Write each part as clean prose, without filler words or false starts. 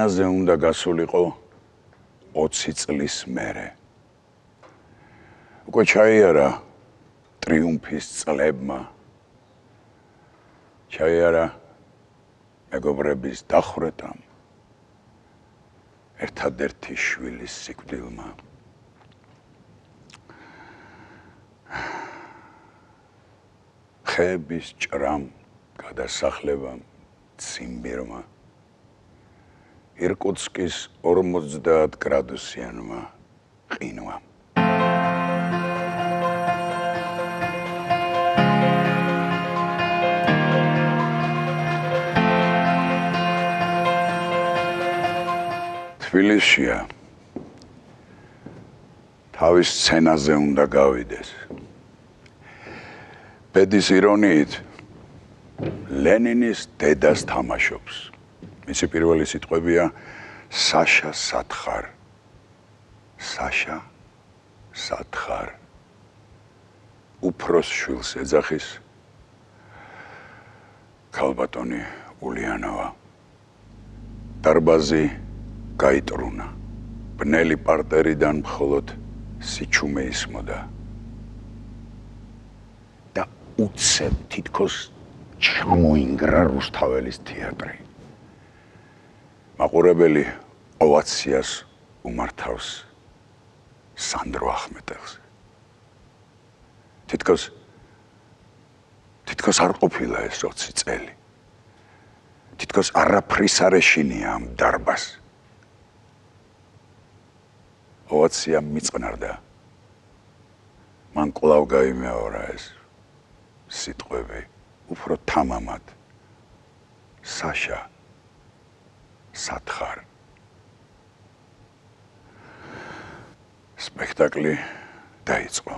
სცენაზე უნდა გასულიყო 20 წლის მერე. უკვე ჩაიარა ტრიუმფის წლებმა. ჩაიარა მეგობრების დახვრეტამ. ერთადერთი შვილის სიკვდილმა. ხეების ჭრამ, გადასახლებამ, ციმბირმა. ირკუტსკის 50 გრადუსიანმა ყინვამ. თბილისშია თავის სცენაზე უნდა გავიდეს. ბედის ირონიით ლენინის დედას თამაშობს. მისი პირველი სიტყვებია საშა სათხარ. საშა სათხარ. უფროს შვილს ეძახის ქალბატონი ულიანოვა. დარბაზი გაიტრუნა. ბნელი პარტერიდან მხოლოდ სიჩუმე ისმოდა. და უცებ თითქოს ჩამოინგრა რუსთაველის თეატრი. მაყურებელი ოვაციას უმართავს სანდრო ახმეტელს. თითქოს არ ყოფილა ეს 20 წელი. თითქოს არაფრის არ ეშინია ამ დარბაზს. ოვაცია მიწყნარდა. მან კვლავ გაიმეორა ეს სიტყვები, უფრო თამამად. საშა სათხარ. სპექტაკლი დაიწყო.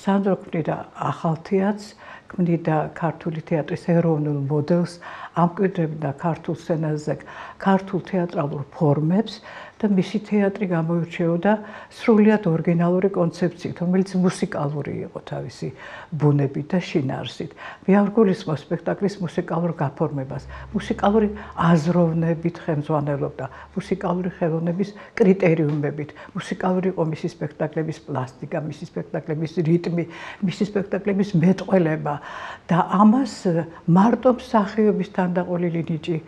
სანდრო ქმნიდა ახალ თეატრს, ქმნიდა ქართული თეატრის ეროვნულ მოდელს, ამკვიდრებდა ქართულ სცენაზე ქართულ თეატრალურ ფორმებს და მისი თეატრი გამოირჩეოდა სრულიად ორიგინალური კონცეფციით, რომელიც მუსიკალური იყო თავისი ბუნებით და შინაარსით. მე არ გულისხმობ სპექტაკლის მუსიკალურ გაფორმებას, მუსიკალური აზროვნებით ხელმძღვანელობდა, მუსიკალური ხელოვნების კრიტერიუმებით, მუსიკალური იყო მისი სპექტაკლების პლასტიკა, მისი სპექტაკლების რიტმი, მისი სპექტაკლების მეტყველება და ამას მარტო მსახიობის თანდაყოლილი ნიჭი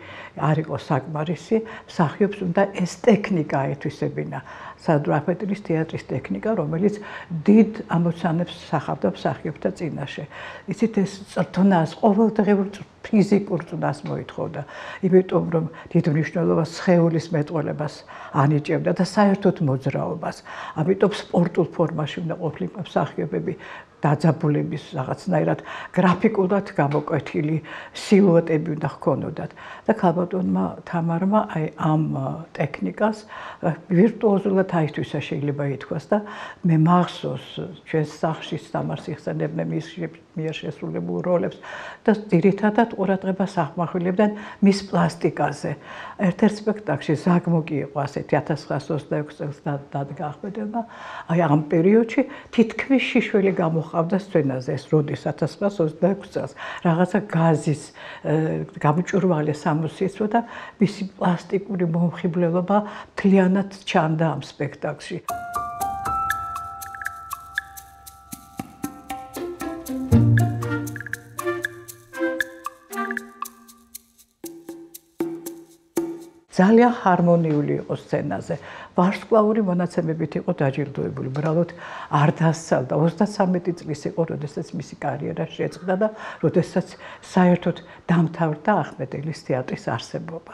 არ იყო საკმარისი, მსახიობს უნდა ეს ტექნიკა ეთვისებინა. სანდრო ახმეტელის თეატრის ტექნიკა, რომელიც დიდ ამოცანებს სახავდა მსახიობთა წინაშე. იცით, ეს წრთნას, ყოველდღიურ ფიზიკურ წნას მოითხოვდა, იმიტომ რომ დიდ მნიშვნელობას სხეულის მეტყველებას ანიჭებდა და საერთოდ მოძრაობას. ამიტომ სპორტულ ფორმაში უნდა ყოფილიყო მსახიობები. დაძაბულების რაღაცნაირად გრაფიკულად გამოკვეთილი სილუეტები უნდა ჰქონოდათ და ქალბატონმა თამარმა აი ამ ტექნიკას ვირტუოზულად აითვისა შეიძლება ითქვას და მე მახსოვს ჩვენს სახლში სამარს იხსენებდნენ მის მიერ შესრულებულ როლებს და ძირითადად ყურადღებას ახმახვილებდნენ მის პლასტიკაზე. ერთ-ერთ სპექტაკლში ზაგმოკი იყო ასეთი 1926 წელს დადგა ახმეტელმა. აი ამ პერიოდში თითქმის შიშველი გამოხდა სცენაზე ეს როდის 1926 წელს რაღაცა გაზის გამჭვირვალე სამოსიეცო და მისი პლასტიკური მომხიბვლელობა მთლიანად ჩანდა ამ სპექტაკლში. ძალიან ჰარმონიული იყო სცენაზე. ვარსკვლავური მონაცემებით იყო დაჯილდოებული. უბრალოდ არ დასცალდა. 33 წლის იყო, როდესაც მისი კარიერა შეწყდა და როდესაც საერთოდ დამთავრდა ახმეტელის თეატრის არსებობა.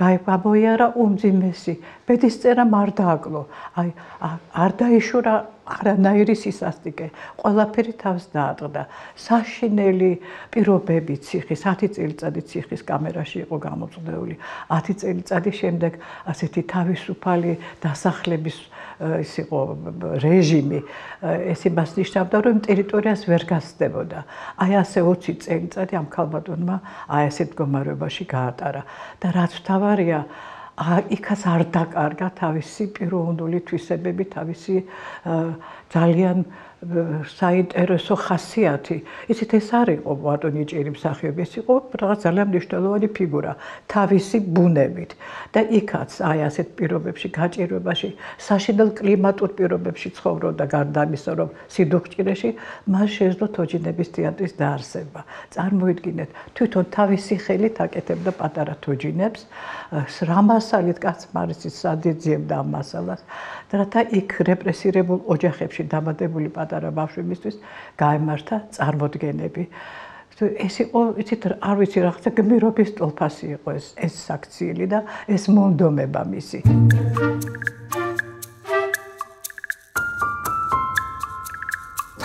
გამოიარა უმძიმესი, ბედის წერამ არ დააკლო. აი არ დაიშურა არანაირი სისასტიკე. ყველაფერი თავს დაატყდა. საშინელი პირობები ციხის, 10 წელიწადი ციხის კამერაში იყო გამოწვეული. 10 წელიწადი შემდეგ ასეთი თავისუფალი დასახლების ის იყო რეჟიმი. ეს იმას ნიშნავდა, რომ ტერიტორიას ვერ გასცდებოდა. აი ასე 20 წელიწადი ამ ქალბატონმა აი ასეთ მდგომარეობაში გაატარა და რაც მთავარია, იქაც არ დაკარგა თავისი პიროვნული თვისებები, თავისი ძალიან საინტერესო ხასიათი. იცით, ეს არ იყო ბატონი ჭირი მსახიობი, ეს იყო რაღაც ძალიან მნიშვნელოვანი ფიგურა თავისი ბუნებით. და იქაც აი ასეთ პირობებში, გაჭირვებაში, საშინელ კლიმატურ პირობებში ცხოვრობდა გარდა ამისა, რომ სიდუხჭირეში მას შეეძლო თოჯინების თეატრის დაარსება. წარმოიდგინეთ, თვითონ თავისი ხელით აკეთებდა პატარა თოჯინებს, რა მასალით კაცმარისის სადიძიებდა ამ მასალას, რათა იქ რეპრესირებულ ოჯახებში დამატებული პატარა ბავშვებისთვის გაემართა წარმოდგენები. ეს იყო, იცით, არ ვიცი, რაღაცა გმირობის ტოლფასი იყო ეს საქციელი და ეს მონდომება მისი.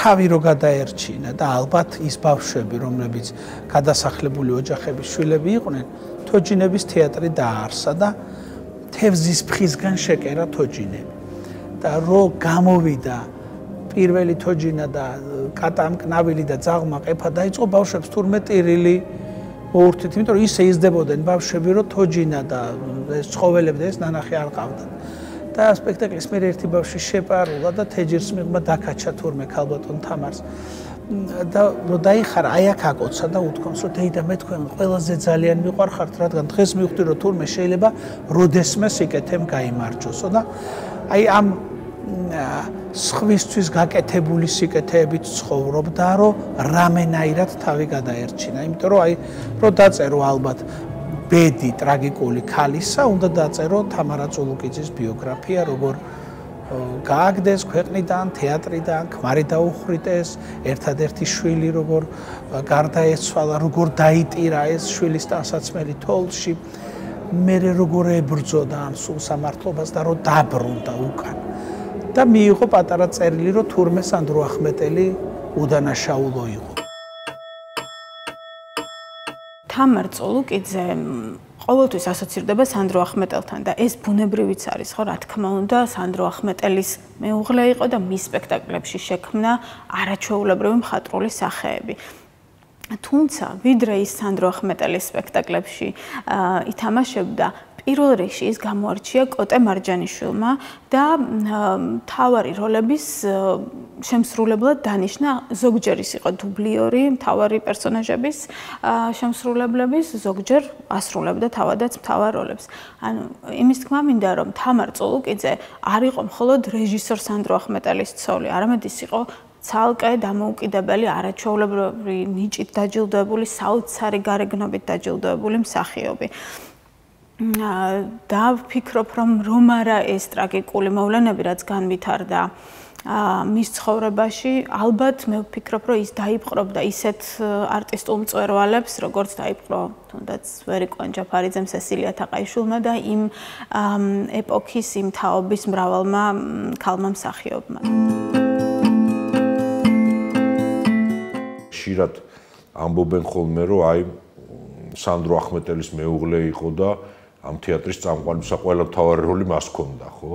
თავი რო გადაერჩინა და ალბათ ის ბავშვები, რომლებიც გადასახლებული ოჯახების შვილები იყვნენ, თოჯინების თეატრი დააარსა და თევზის ფხისგან შეკერა თოჯინები. და რო გამოვიდა პირველი თოჯინა და კატამკნავილი და ძაღლმა ყეფა დაიწყო, ბავშვებს თურმე ტირილი მოურთით, იმიტომ რომ ისე იზრდებოდნენ ბავშვები, რომ თოჯინა და ეს ცხოველები და ეს ნანახი არ ყავდათ. და სპექტაკლის მერე ერთი ბავშვი შეპარულა და თეჯერს მიღმა დაკაჩა თურმე ქალბატონ თამარს. და რო დაიხარა, აი აქ აკოცა და უთქვამს, რომ დეიდა მე თქვენ ყველაზე ძალიან მიყვარხართ, რადგან დღეს მივხვდი, რომ თურმე შეიძლება როდესმე სიკეთემ გაიმარჯვოსო და აი ამ სხვისთვის გაკეთებული სიკეთეებით ცხოვრობდა, რომ რამენაირად თავი გადაერჩინა. იმიტომ რომ აი რო დაწერო ალბათ ბედი ტრაგიკული ქალისა, უნდა დაწერო თამარა წულუკიძის ბიოგრაფია, როგორ გააგდეს ქვეყნიდან, თეატრიდან, ქმარი დაუხრიტეს, ერთადერთი შვილი როგორ გარდაეცვალა, როგორ დაიტირა ეს შვილის ტანსაცმელი თოლში, მერე როგორ ებრძოდა ამ სულ სამართლობას და რომ დაბრუნდა უკან. და მიიღო პატარა წერილი, რომ თურმე სანდრო ახმეტელი უდანაშაულო იყო. თამარ წულუკიძე ყოველთვის ასოცირდება სანდრო ახმეტელთან და ეს ბუნებრივიც არის, ხო, რა თქმა უნდა, სანდრო ახმეტელის მეუღლე იყო და მის სპექტაკლებში შექმნა არაჩვეულებრივი მხატვრული სახეები. თუმცა, ვიდრე ის სანდრო ახმეტელის სპექტაკლებში ითამაშებდა, პირველ რიგში ის გამოარჩია კოტე მარჯანიშვილმა და მთავარი როლების შემსრულებლად დანიშნა, ზოგჯერ ის იყო დუბლიორი მთავარი პერსონაჟების შემსრულებლების, ზოგჯერ ასრულებდა თავადაც მთავარ როლებს. ანუ იმის თქმა მინდა, რომ თამარ წულუკიძე არ იყო მხოლოდ რეჟისორ სანდრო ახმეტელის ცოლი, არამედ ის იყო ცალკე დამოუკიდებელი, არაჩვეულებრივი ნიჭით დაჯილდოებული, საოცარი გარეგნობით დაჯილდოებული მსახიობი. და ვფიქრობ, რომ არა ეს ტრაგიკული მოვლენები, რაც განვითარდა მის ცხოვრებაში, ალბათ მე ვფიქრობ, რომ ის დაიპყრობდა ისეთ არტისტულ მწვერვალებს, როგორც დაიპყრო თუნდაც ვერიკო ანჯაფარიძემ, სესილია თაყაიშვილმა და იმ ეპოქის, იმ თაობის მრავალმა ქალმა მსახიობმა. ხშირად ამბობენ ხოლმე, რომ აი სანდრო ახმეტელის მეუღლე იყო და ამ თეატრის წამყვანისა ყველა მთავარი როლი მას ჰქონდა, ხო?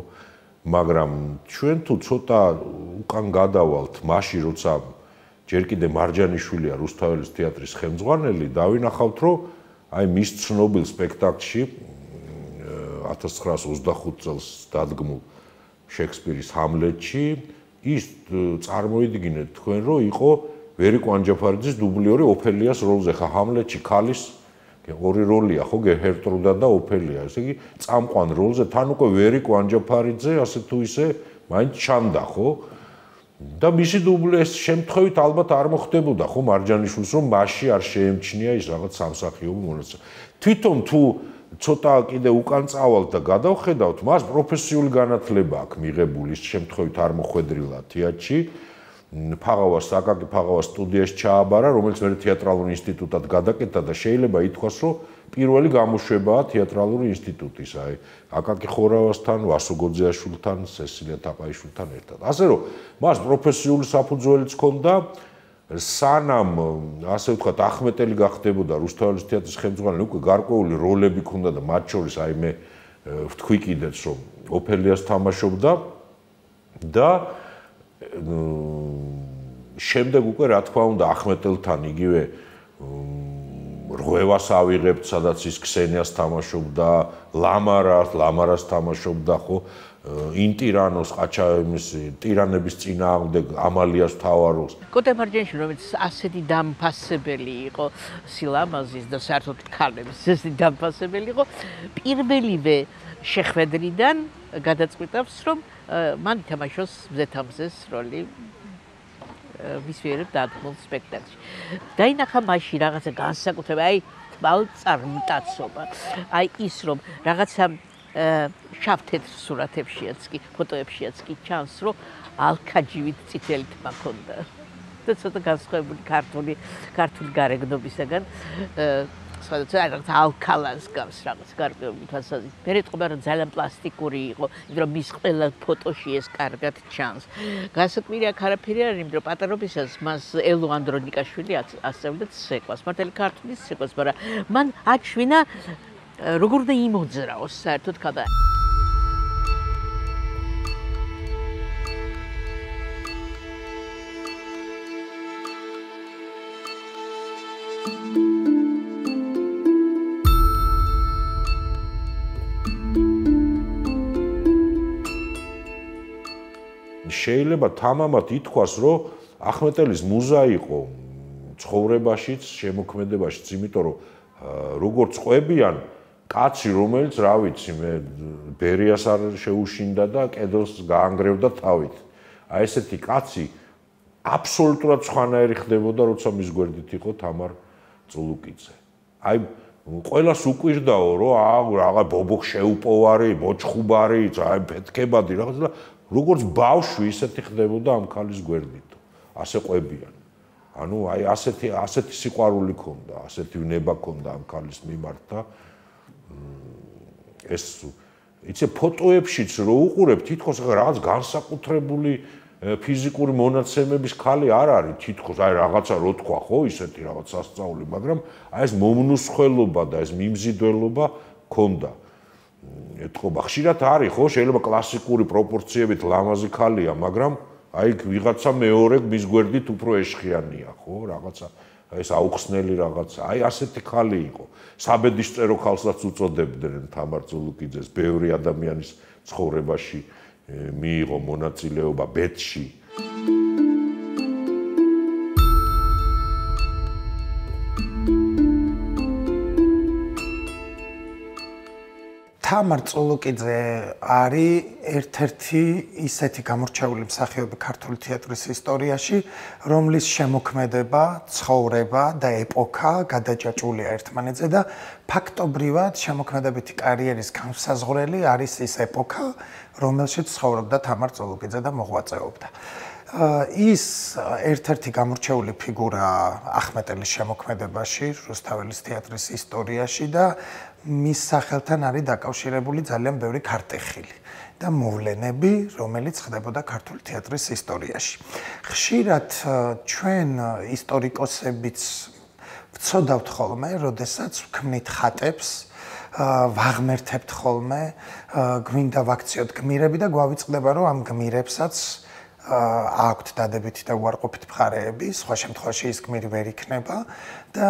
მაგრამ ჩვენ თუ ცოტა უკან გადავალთ, მაშინ როცა ჯერ კიდე მარჯანიშვილია რუსთაველის თეატრის ხელმძღვანელი, დავინახავთ, რომ აი მის ცნობილ სპექტაკლში 1925 წელს დადგმულ შექსპირის ჰამლეტში ის წარმოიდგინეთ თქვენ, რომ იყო ვერიკო ანჯაფარიძის დუბლიორი ოფელიას როლზე, ხა ჰამლეტში ქალის ორი როლია, ხო, გერტრუდა და ოფელია. ესე იგი, წამყვან როლზე თან უკვე ვერიკო ანჯაფარიძე, ასე თუ ისე, მაინც ჩანდა, ხო? და მისი დუბლი ეს შემთხვევით ალბათ არ მოხდებოდა, ხო, მარჯანიშვილს, რომ მასში არ შეემჩნია ის რაღაც სამსახიობო მონაცემები. თვითონ თუ ცოტა კიდე უკან წავალთ და გადავხედავთ, მას პროფესიული განათლება აქვს მიღებული, ის შემთხვევით არ მოხვედრილა თეატრში. ფაღავას, აკაკი ფაღავას სტუდიაში ჩააბარა, რომელიც მე თეატრალურ ინსტიტუტად გადაკეთდა და შეიძლება ითქვას, რომ პირველი გამოშვებაა თეატრალური ინსტიტუტის, აი, აკაკი ხორავასთან, ვასო გოძეაშვილთან, სესილია თაყაიშვილთან ერთად. ასე რომ, მას პროფესიული საფუძველიც ჰქონდა, სანამ, ასე ვთქვათ, ახმეტელი გახდებოდა რუსთაველის თეატრის ხელმძღვანელი, უკვე გარკვეული როლები ჰქონდა და მათ შორის აი მე ვთქვი კიდეც, რომ ოფელიას თამაშობდა და შემდეგ უკვე რა თქმა უნდა ახმეტელთან იგივე რღვევას ავიღებთ, სადაც ის ქსენიას თამაშობდა, ლამარას თამაშობდა, ხო? ინტირანოს ყაჩაემის ტირანების წინააღმდეგ ამალიას თავარობს. კოტე მარჯანიშვილი, რომელიც ასეთი დამფასებელი იყო სილამაზის და საერთოდ ქალების ესეთი დამფასებელი იყო, პირველივე შეხვედრიდან გადაწყვიტავს, რომ მან ითამაშოს მზეთამზეს როლი მის მიერ დადგმულ სპექტაკლში. დაინახა მასში რაღაცა განსაკუთრებული, აი თვალწარმტაცობა, აი ის რომ რაღაცა შავ-თეთრ სურათებშიაც კი, ფოტოებშიაც კი ჩანს, რომ ალქაჯივით წითელი თმა ჰქონდა. და ცოტა განსხვავებული ქართული გარეგნობისაგან სხვადასხვა რაღაც ალქალას გავს რაღაც გარკვეული თვალსაზრისით. მე ეტყობა რომ ძალიან პლასტიკური იყო, იმიტომ რომ მის ყველა ფოტოში ეს კარგად ჩანს. განსაკუთრებით აქ არაფერი არ, იმიტომ რომ პატარობისას მას ელო ანდრონიკაშვილი ასწავლიდა ცეკვას, მართალი ქართული ცეკვას, მაგრამ მან აჩვენა როგორ უნდა იმოძრაოს საერთოდ ხადა. შეიძლება თამამად ითქვას, რომ ახმეტელის მუზა იყო ცხოვრებაშიც, შემოქმედებაშიც, იმიტომ რომ როგორც ყვებიან კაცი, რომელიც, რა ვიცი, მე ბერიას არ შეუშინდა და კედელს გაანგრევდა თავით. აი ესეთი კაცი აბსოლუტურად სხვანაირი ხდებოდა, როცა მის გვერდით იყო თამარ წულუკიძე. აი ყველას უკვირდაო, რომ რაღა ბობოქ შეუპოვარი, მოჭხუბარი, აი ფეთქებადი რაღაც და როგორც ბავშვი ისეთი ხდებოდა ამ ქალის გვერდით. ასე ყვებიან. ანუ აი ასეთი სიყვარული ქონდა, ასეთი ვნება ქონდა ამ ქალის მიმართ და ეს იცი ფოტოებშიც რო უყურებ, თითქოს რაღაც განსაკუთრებული ფიზიკური მონაცემების ქალი არ არის, თითქოს აი რაღაცა რო თქვა, ხო, ისეთი რაღაც სასწაული, მაგრამ აი ეს მომნუსხველობა და ეს მიმზიდველობა ქონდა. ეთქობა ხშირად არის, ხო, შეიძლება კლასიკური პროპორციებით ლამაზი ქალია, მაგრამ აი ვიღაცა მეორე მის გვერდით უფრო ეშხიანია, ხო, რაღაცა ეს აუხსნელი რაღაცა. აი ასეთი ქალი იყო. საბედისწერო ქალსაც უწოდებდნენ თამარ წულუკიძეს, ბევრი ადამიანის ცხოვრებაში მიიღო მონაწილეობა ბედში. თამარ წულუკიძე არის ერთ-ერთი ისეთი გამორჩეული მსახიობი ქართული თეატრის ისტორიაში, რომლის შემოქმედება, ცხოვრება და ეპოქა გადაჭაჭულია ერთმანეთზე და ფაქტობრივად შემოქმედებითი კარიერის განსაზღვრელი არის ის ეპოქა, რომელშიც ცხოვრობდა თამარ წულუკიძე და მოღვაწეობდა. ის ერთ-ერთი გამორჩეული ფიგურა ახმეტელის შემოქმედებაში, რუსთაველის თეატრის ისტორიაში და მის სახელთან არის დაკავშირებული ძალიან ბევრი ქარტეხილი და მოვლენები, რომელიც ხდებოდა ქართული თეატრის ისტორიაში. ხშირად ჩვენ ისტორიკოსებიც ვცოდავთ ხოლმე, როდესაც ვქმნით ხატებს, ვაღმერთებთ ხოლმე, გვინდა ვაქციოთ გმირები და გვავიწყდება, რომ ამ გმირებსაც აქვთ დადებითი და უარყოფითი მხარეები, სხვა შემთხვევაში ის გმირი ვერ იქნება და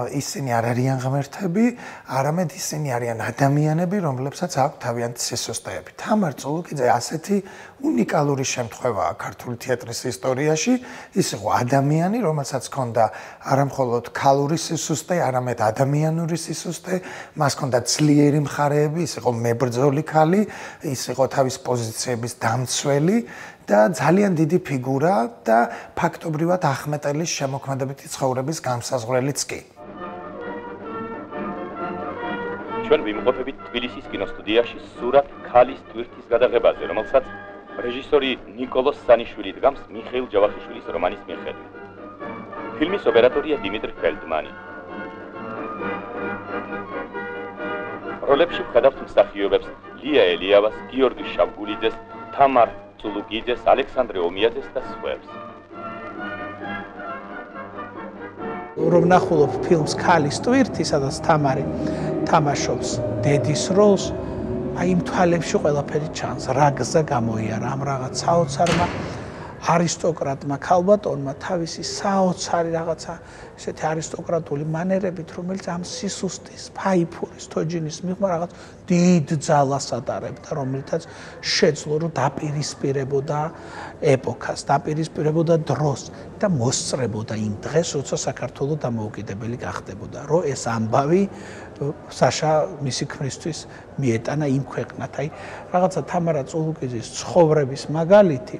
ისინი არ არიან ღმერთები, არამედ ისინი არიან ადამიანები, რომლებსაც აქვთ თავიანთი სისუსტეები. თამარ წულუკიძე ასეთი უნიკალური შემთხვევაა ქართული თეატრის ისტორიაში, ის იყო ადამიანი, რომელსაც ჰქონდა არამხოლოდ ქალური სისუსტე, არამედ ადამიანური სისუსტე, მას ჰქონდა ძლიერი მხარეები, ის იყო მებრძოლი ქალი, ის იყო თავის პოზიციების დამცველი და ძალიან დიდი ფიგურა და ფაქტობრივად ახმეტელის შემოქმედებითი ცხოვრების განსაზღვრელიც კი. ჩვენ ვიმყოფებით თბილისის კინოსტუდიაში სურათ ქალის ტვირთის გადაღებაზე, რომელსაც რეჟისორი ნიკოლოს სანიშვილი დგამს მიხეილ ჯავახიშვილის რომანის მიხედვით. ფილმის ოპერატორია დიმიტრი ფელდმანი. როლებში ვხედავთ მსახიობებს ლია ელიავას, გიორგი შავგულიძეს, თამარ წულუკიძეს, ალექსანდრე ომიაძეს და სხვებს. რომ ნახულობ ფილმს ქალის ტვირთი, სადაც თამარი თამაშობს დედის როლს, აი იმ თვალებში ყველაფერი ჩანს, რა გზა გამოიარა ამ რაღაც საოცარმა არისტოკრატმა ქალბატონმა თავისი საოცარი რაღაცა ესეთი არისტოკრატული მანერებით, რომელიც ამ სისუსტის, ფაიფურის, თოჯინის მიღმა რაღაც დიდ ძალას ატარებდა, რომელთაც შეძლო რომ დაპირისპირებოდა ეპოქას, დაპირისპირებოდა დროს და მოსწრებოდა იმ დღეს, როცა საქართველო დამოუკიდებელი გახდებოდა, რომ ეს ამბავი საშა მისი ქმრისთვის მიეტანა იმ ქვეყნად. აი რაღაცა თამარა წულუკიძის ცხოვრების მაგალითი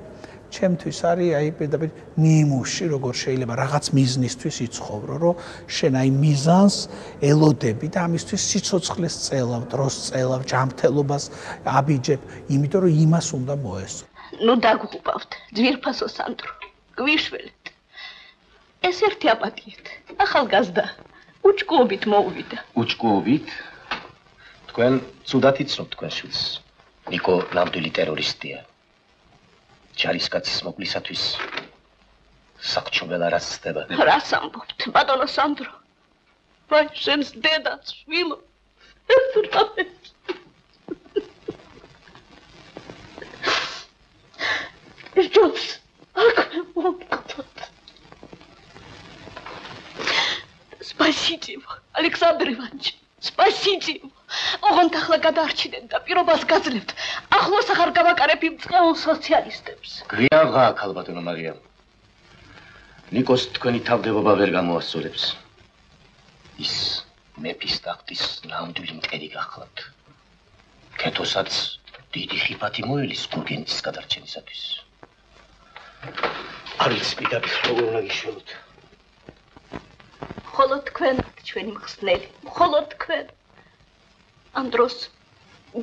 ჩემთვის არის აი პირდაპირ ნიმუში, როგორ შეიძლება რაღაც მიზნისთვის იცხოვრო, რომ შენ აი მიზანს ელოდები და ამისთვის სიცოცხლეს წელავ, დროს წელავ, ჯანმრთელობას აბიჯებ, იმიტომ რომ იმას უნდა მოესწრო. ნუ დაგღუპავთ, ძვირფასო სანდრო, გვიშველეთ. ეს ერთი აპატიეთ, ახალგაზრდა, უჭკუობით მოუვიდა. უჭკუობით? თქვენ ცუდად იცნობთ თქვენ შვილს. ნიკო ნამდვილი ტერორისტია. ჯარისკაცის მოკლისათვის საქმელა რას ხდება? რას ამბობთ, ბატონო სანდრო? ვაი, შენს დედაც, შვილო. ეს რა ეს ჯობს, აკვე მომკოთ. Спасите, Александр Иванович, спасите. ოღონდ ახლა გადაარჩინეთ და პირობას გაძლევთ. ახლოს ახარ გავაკარებ იმ წყეულ სოციალისტებს. გვიაღა ქალბატონო მარიამ. ნიკოს თქვენი თავდებობა ვერ გამოასწორებს. ის მეფის ტახტის ნამდვილი მტერი გახლავთ. კეთოსაც დიდი ხიფათი მოელის გურგენის გადარჩენისათვის. არ ვიცი პირდაპირ როგორ უნდა გიშველოთ. მხოლოდ თქვენად ჩვენი მხსნელი, მხოლოდ თქვენ. ამ დროს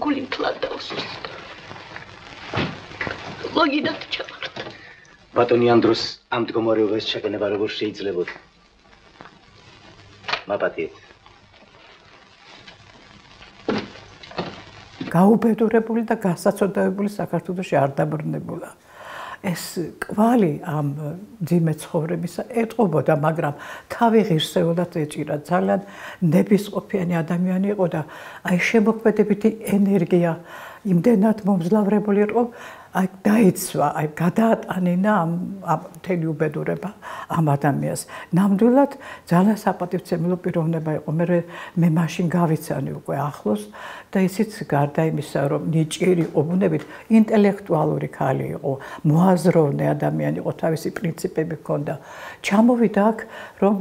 გული მთლად დაუსუსტ. ლოგინად ჩავართ. ბატონი ამ დროს ამ მდგომარეობას შეგენება როგორ შეიძლებოდა? მაპატიეთ. გაუბედურებული და გასაცოდავებული საქართველოში არ დაბრუნებულა. ეს კვალი ამ ძიმე ცხოვრებისა ეტყობოდა, მაგრამ თავი ღირსეულად ეჭირა. ძალიან ნებისყოფიანი ადამიანი იყო და აი შემოქმედებითი ენერგია იმდენად მომძლავრებული იყო, აი დაიცვა, აი გადაატანინა ამ მთელი უბედურება ამ ადამიანს. ნამდვილად ძალიან საპატივცემულო პიროვნება იყო. მე მაშინ გავიცანი უკვე ახლოს და ისიც გარდა იმისა, რომ ნიჭიერი იყო ბუნებით, ინტელექტუალური ქალი იყო, მოაზროვნე ადამიანი იყო, თავისი პრინციპები ჰქონდა. ჩამოვიდა აქ, რომ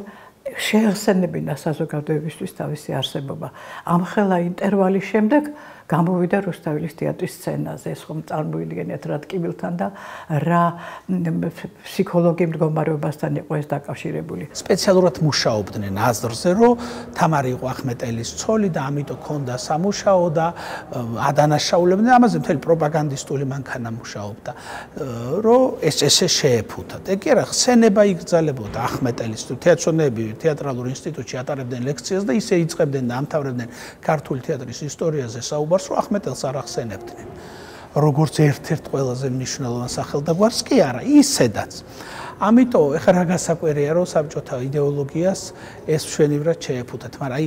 შეეხსენებინა საზოგადოებისთვის თავისი არსებობა. ამხელა ინტერვალის შემდეგ გამოვიდა რუსთაველის თეატრის სცენაზე. ეს ხომ წარმოიდგენიათ რა ტკივილთან და რა ფსიქოლოგიურ მდგომარეობასთან იყო ეს დაკავშირებული. სპეციალურად მუშაობდნენ აზრზე, რომ თამარი იყო ახმეტელის ცოლი და ამიტომ ქონდა სამუშაო და ადანაშაულებდნენ. ამაზე მთელი პროპაგანდისტული მანქანა მუშაობდა, რომ ესე შეეფუთათ. ეგ არა, ხსენება იგრძელებოდა ახმეტელის თეატრონები თეატრალურ ინსტიტუტში ატარებდნენ ლექციას და ისე იწყებდნენ და ამთავრებდნენ ქართული თეატრის ისტორიაზე საუბარს, რომ ახმეტელს არ ახსენებდნენ. როგორც ერთ-ერთ ყველაზე მნიშვნელოვან სახელდაგვარს კი არა, ისედაც. ამიტომ ეხლა რა გასაკვირია, რომ საბჭოთა იდეოლოგიას ეს მშვენივრად შეეფუთათ, მაგრამ აი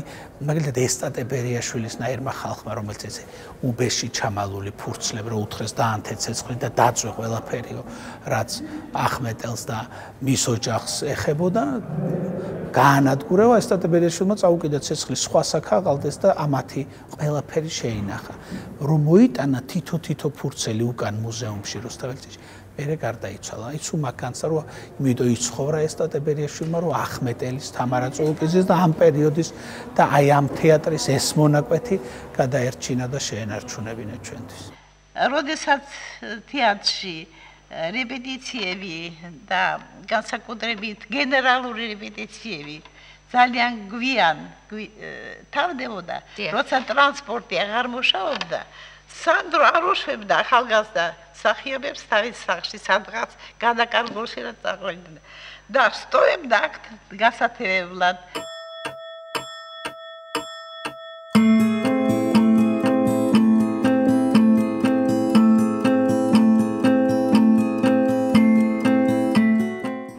მაგალითად ესტატე ბერიაშვილის ნაირმა ხალხმა, რომელიც ესე უბეში ჩამალული ფურცლებ რო უთხრეს დაანთე ცეცხლი და დაწვე ყველაფერიო, რაც ახმეტელს და მის ოჯახს ეხებოდა, გაანადგურება ესტატე ბერიაშვილმა წაუკიდა ცეცხლი სხვა საქაღალდეს და ამათი ყველაფერი შეინახა. რომ მოიტანა თითო ფურცელი უკან მუზეუმში რუსთაველში მერე გარდაიცვალა. აი სუმაკანცა რომ იმიტომ იცხოვრა ესტატე ბერიაშვილმა, რომ ახმეტელის, თამარა წულუკიძის და ამ პერიოდის და აი ამ თეატრის ეს მონაკვეთი გადაერჩინა და შეენარჩუნებინა ჩვენთვის. როდესაც თეატრში რეპეტიციები და განსაკუთრებით გენერალური რეპეტიციები ძალიან გვიან თავდებოდა, როცა ტრანსპორტი აღარ მუშაობდა, სანდრო არ უშვებდა ახალგაზრდა მსახიობებს თავის სახლში სადღაც გადაკარგულში რა წაღვიდნენ და სტოებდა აქ გასათევებლად.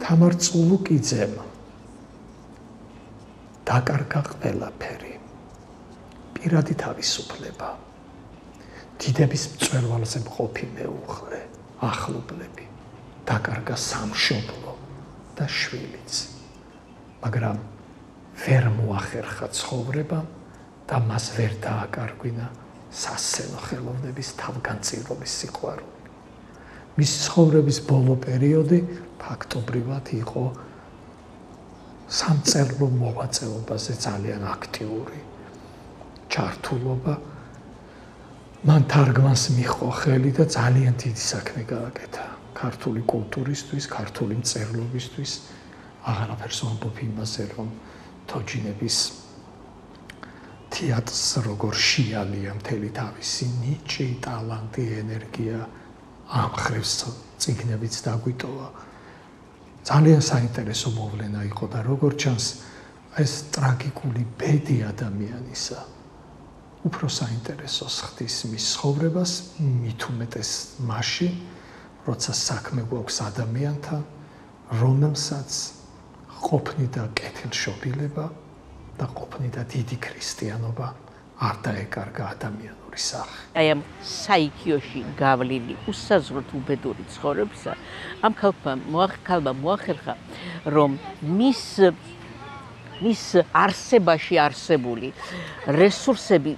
თამარ წულუკიძემ დაკარგა ყველაფერი, პირადი თავისუფლება, დიდების მწვერვალზე მყოფი მეუღლე, ახლობლები, დაკარგა სამშობლო და შვილიც. მაგრამ ვერ მოახერხა ცხოვრება და მას ვერ დააკარგვინა სასცენო ხელოვნების თავგანწირობის სიყვარული. მის ცხოვრების ბოლო პერიოდი ფაქტობრივად იყო სამწერლო მოღვაწეობაზე ძალიან აქტიური ჩართულობა. მან თარგმანს მიჰყო ხელი და ძალიან დიდი საქმე გააკეთა ქართული კულტურისთვის, ქართული მწერლობისთვის. აღარაფერს ვამბობ იმაზე, რომ თოჯინების თეატრს როგორ შეალია მთელი თავისი ნიჭი, ტალანტი, ენერგია ამ ხრევს წიგნებიც დაგვიტოვა. ძალიან საინტერესო მოვლენა იყო და როგორც ჩანს, ეს ტრაგიკული ბედი ადამიანისა უფრო საინტერესოს ხდის მის ცხოვრებას, მით უმეტეს მაშინ, როცა საქმე გვაქვს ადამიანთან, რომელსაც ყოფნიდა კეთილშობილება და ყოფნიდა დიდი ქრისტიანობა არ დაეკარგა ადამიანური სახე. აი ამ საიქიოში გავლილი უსაზღვროდ უბედური ცხოვრებისა ამ ქალმა მოახერხა, რომ მის არსებაში არსებული რესურსების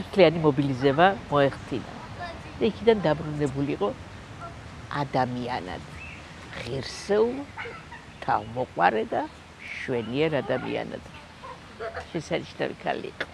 მთლიანი მობილიზება მოეხდინა. და იქიდან დაბრუნებული იყო ადამიანად, ღირსეულ, თავმოყვარე და შვენიერ ადამიანად. შესანიშნავი ქალი იყო.